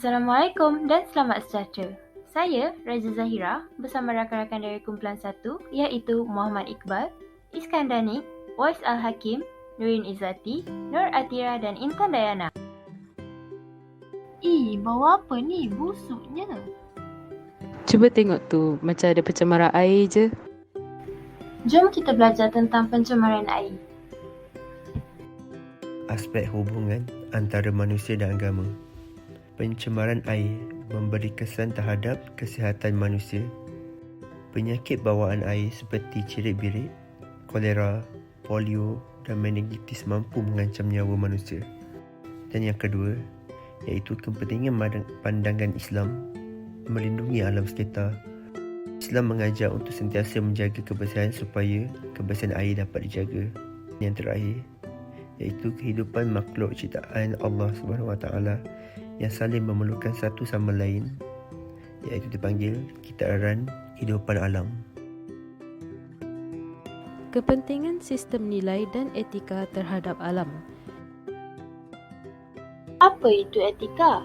Assalamualaikum dan selamat sejahtera. Saya Raza Zahira bersama rakan-rakan dari kumpulan 1 iaitu Muhammad Iqbal, Iskandani, Wais Al-Hakim, Nurin Izzati, Nur Atira dan Intan Dayana. Bau apa ni? Busuknya. Cuba tengok tu, macam ada pencemaran air je. Jom kita belajar tentang pencemaran air. Aspek hubungan antara manusia dan agama. Pencemaran air memberi kesan terhadap kesihatan manusia. Penyakit bawaan air seperti cirit-birit, kolera, polio dan meningitis mampu mengancam nyawa manusia. Dan yang kedua, iaitu kepentingan pandangan Islam melindungi alam sekitar. Islam mengajar untuk sentiasa menjaga kebersihan supaya kebersihan air dapat dijaga. Yang terakhir, iaitu kehidupan makhluk ciptaan Allah SWT yang saling memerlukan satu sama lain, iaitu dipanggil kitaran kehidupan alam. Kepentingan sistem nilai dan etika terhadap alam. Apa itu etika?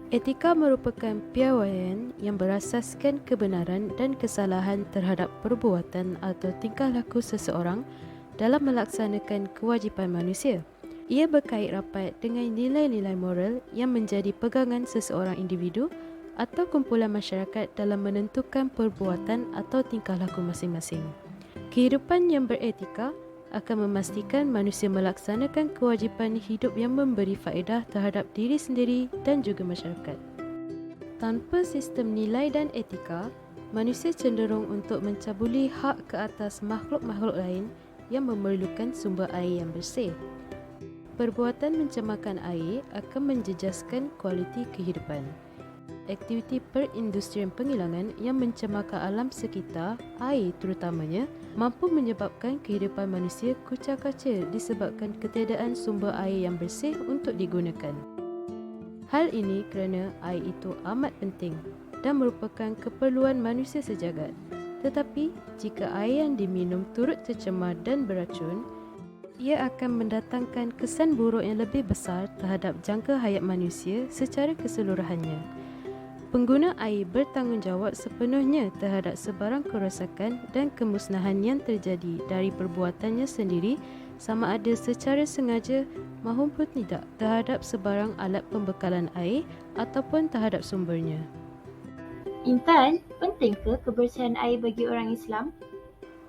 Etika merupakan piawaian yang berasaskan kebenaran dan kesalahan terhadap perbuatan atau tingkah laku seseorang dalam melaksanakan kewajipan manusia. Ia berkait rapat dengan nilai-nilai moral yang menjadi pegangan seseorang individu atau kumpulan masyarakat dalam menentukan perbuatan atau tingkah laku masing-masing. Kehidupan yang beretika akan memastikan manusia melaksanakan kewajipan hidup yang memberi faedah terhadap diri sendiri dan juga masyarakat. Tanpa sistem nilai dan etika, manusia cenderung untuk mencabuli hak ke atas makhluk-makhluk lain yang memerlukan sumber air yang bersih. Perbuatan mencemarkan air akan menjejaskan kualiti kehidupan. Aktiviti perindustrian penghilangan yang mencemarkan alam sekitar, air terutamanya, mampu menyebabkan kehidupan manusia kucar-kacir disebabkan ketiadaan sumber air yang bersih untuk digunakan. Hal ini kerana air itu amat penting dan merupakan keperluan manusia sejagat. Tetapi, jika air yang diminum turut tercemar dan beracun, ia akan mendatangkan kesan buruk yang lebih besar terhadap jangka hayat manusia secara keseluruhannya. Pengguna air bertanggungjawab sepenuhnya terhadap sebarang kerosakan dan kemusnahan yang terjadi dari perbuatannya sendiri, sama ada secara sengaja maupun tidak, terhadap sebarang alat pembekalan air ataupun terhadap sumbernya. Intan, penting ke kebersihan air bagi orang Islam?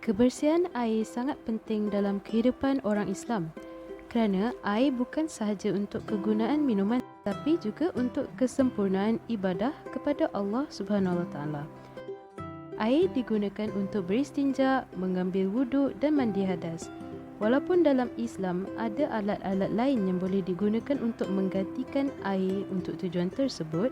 Kebersihan air sangat penting dalam kehidupan orang Islam kerana air bukan sahaja untuk kegunaan minuman tapi juga untuk kesempurnaan ibadah kepada Allah Subhanahu Wa Taala. Air digunakan untuk beristinja, mengambil wuduk dan mandi hadas. Walaupun dalam Islam ada alat-alat lain yang boleh digunakan untuk menggantikan air untuk tujuan tersebut,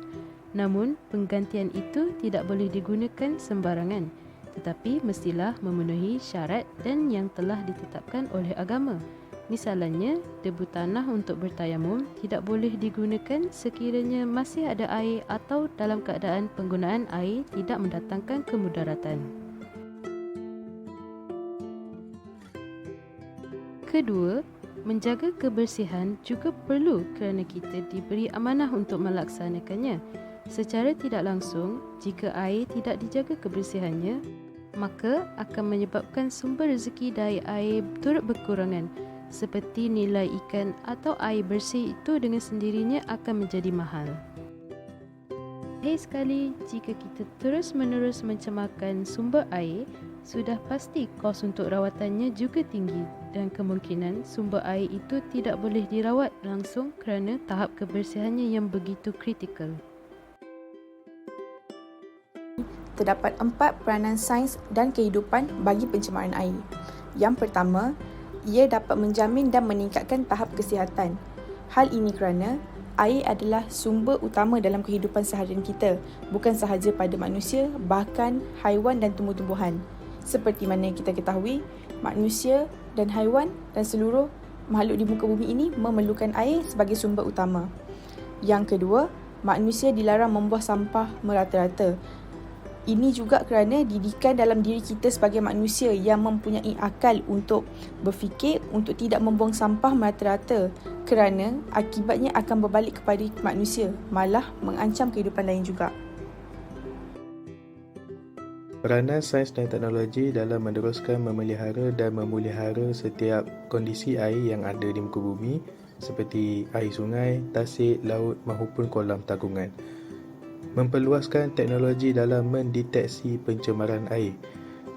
namun penggantian itu tidak boleh digunakan sembarangan, tetapi mestilah memenuhi syarat dan yang telah ditetapkan oleh agama. Misalnya, debu tanah untuk bertayamum tidak boleh digunakan sekiranya masih ada air atau dalam keadaan penggunaan air tidak mendatangkan kemudaratan. Kedua, menjaga kebersihan juga perlu kerana kita diberi amanah untuk melaksanakannya. Secara tidak langsung, jika air tidak dijaga kebersihannya, maka akan menyebabkan sumber rezeki dari air turut berkurangan, seperti nilai ikan atau air bersih itu dengan sendirinya akan menjadi mahal. Akhir sekali, jika kita terus-menerus mencemarkan sumber air, sudah pasti kos untuk rawatannya juga tinggi dan kemungkinan sumber air itu tidak boleh dirawat langsung kerana tahap kebersihannya yang begitu kritikal. Terdapat 4 peranan sains dan kehidupan bagi pencemaran air. Yang pertama, ia dapat menjamin dan meningkatkan tahap kesihatan. Hal ini kerana air adalah sumber utama dalam kehidupan seharian kita, bukan sahaja pada manusia, bahkan haiwan dan tumbuh-tumbuhan. Seperti mana yang kita ketahui, manusia dan haiwan dan seluruh makhluk di muka bumi ini memerlukan air sebagai sumber utama. Yang kedua, manusia dilarang membuang sampah merata-rata. Ini juga kerana didikan dalam diri kita sebagai manusia yang mempunyai akal untuk berfikir untuk tidak membuang sampah merata-rata, kerana akibatnya akan berbalik kepada manusia, malah mengancam kehidupan lain juga. Peranan sains dan teknologi dalam meneruskan memelihara dan memulihara setiap kondisi air yang ada di muka bumi seperti air sungai, tasik, laut maupun kolam tagungan. Memperluaskan teknologi dalam mendeteksi pencemaran air.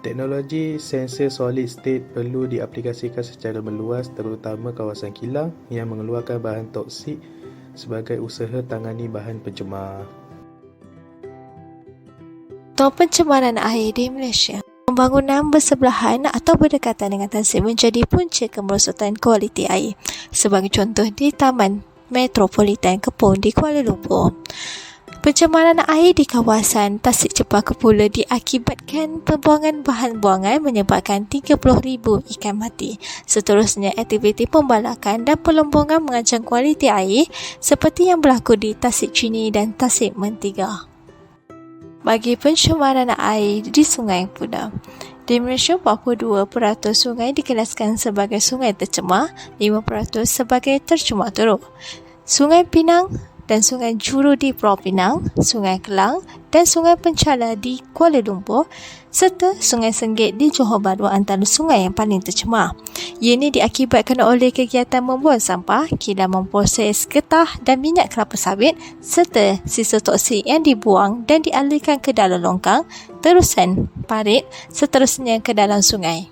Teknologi sensor solid state perlu diaplikasikan secara meluas terutama kawasan kilang yang mengeluarkan bahan toksik sebagai usaha tangani bahan pencemar. Tong pencemaran air di Malaysia. Pembangunan bersebelahan atau berdekatan dengan tasik menjadi punca kemerosotan kualiti air. Sebagai contoh di Taman Metropolitan Kepong di Kuala Lumpur. Pencemaran air di kawasan Tasik Cepah Kepula diakibatkan pembuangan bahan buangan menyebabkan 30,000 ikan mati. Seterusnya, aktiviti pembalakan dan pelombongan mengancam kualiti air seperti yang berlaku di Tasik Chini dan Tasik Mentiga. Bagi pencemaran air di sungai pula. Di Malaysia, 42% sungai dikelaskan sebagai sungai tercemar, 5% sebagai tercemar teruk. Sungai Pinang dan Sungai Juru di Pulau Pinang, Sungai Kelang dan Sungai Penchala di Kuala Lumpur serta Sungai Senggit di Johor Bahru antara sungai yang paling tercemar. Ia ini diakibatkan oleh kegiatan membuang sampah, kilang memproses getah dan minyak kelapa sawit serta sisa toksik yang dibuang dan dialirkan ke dalam longkang, terusan parit, seterusnya ke dalam sungai.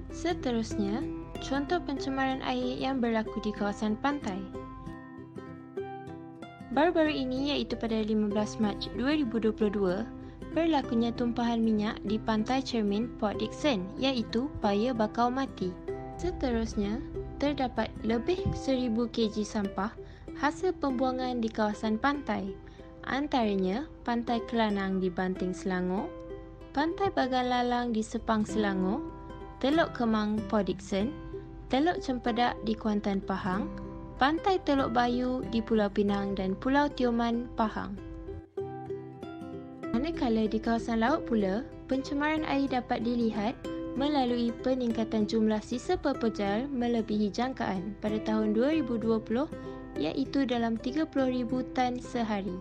Seterusnya, contoh pencemaran air yang berlaku di kawasan pantai. Baru-baru ini iaitu pada 15 Mac 2022, berlakunya tumpahan minyak di pantai cermin Port Dickson iaitu Paya Bakau Mati. Seterusnya, terdapat lebih 1,000 kg sampah hasil pembuangan di kawasan pantai. Antaranya Pantai Kelanang di Banting Selangor, Pantai Bagan Lalang di Sepang Selangor, Teluk Kemang Port Dickson, Teluk Cempedak di Kuantan Pahang, Pantai Teluk Bayu di Pulau Pinang dan Pulau Tioman, Pahang. Manakala di kawasan laut pula, pencemaran air dapat dilihat melalui peningkatan jumlah sisa pepejal melebihi jangkaan pada tahun 2020 iaitu dalam 30,000 tan sehari.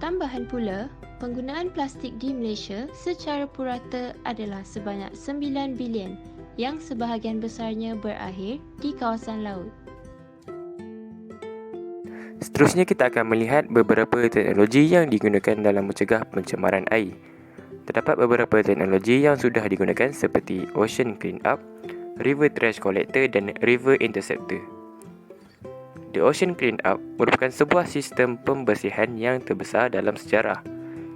Tambahan pula, penggunaan plastik di Malaysia secara purata adalah sebanyak 9 bilion yang sebahagian besarnya berakhir di kawasan laut. Seterusnya kita akan melihat beberapa teknologi yang digunakan dalam mencegah pencemaran air. Terdapat beberapa teknologi yang sudah digunakan seperti Ocean Clean Up, River Trash Collector dan River Interceptor. The Ocean Clean Up merupakan sebuah sistem pembersihan yang terbesar dalam sejarah,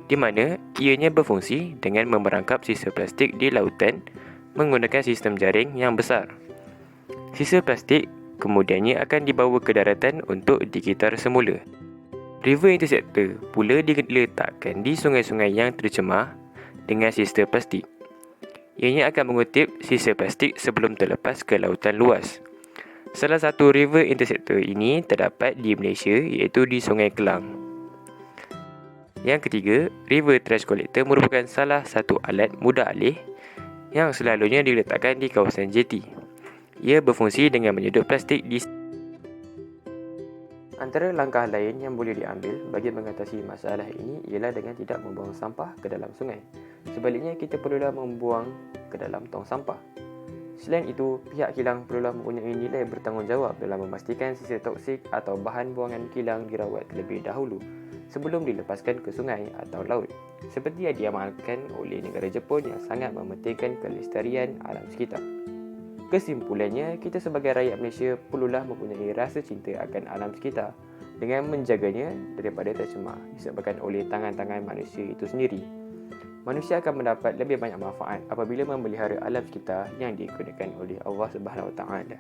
di mana ianya berfungsi dengan memerangkap sisa plastik di lautan menggunakan sistem jaring yang besar. Sisa plastik kemudiannya akan dibawa ke daratan untuk dikitar semula. River Interceptor pula diletakkan di sungai-sungai yang tercemar dengan sisa plastik. Ianya akan mengutip sisa plastik sebelum terlepas ke lautan luas. Salah satu River Interceptor ini terdapat di Malaysia iaitu di Sungai Kelang. Yang ketiga, River Trash Collector merupakan salah satu alat mudah alih yang selalunya diletakkan di kawasan jeti. Ia berfungsi dengan menyedot plastik di... Antara langkah lain yang boleh diambil bagi mengatasi masalah ini ialah dengan tidak membuang sampah ke dalam sungai. Sebaliknya, kita perlulah membuang ke dalam tong sampah. Selain itu, pihak kilang perlulah mempunyai nilai bertanggungjawab dalam memastikan sisa toksik atau bahan buangan kilang dirawat terlebih dahulu sebelum dilepaskan ke sungai atau laut, seperti yang diamalkan oleh negara Jepun yang sangat mementingkan kelestarian alam sekitar. Kesimpulannya, kita sebagai rakyat Malaysia perlulah mempunyai rasa cinta akan alam sekitar dengan menjaganya daripada tercemar disebabkan oleh tangan-tangan manusia itu sendiri. Manusia akan mendapat lebih banyak manfaat apabila memelihara alam sekitar yang digunakan oleh Allah Subhanahu Wa Taala.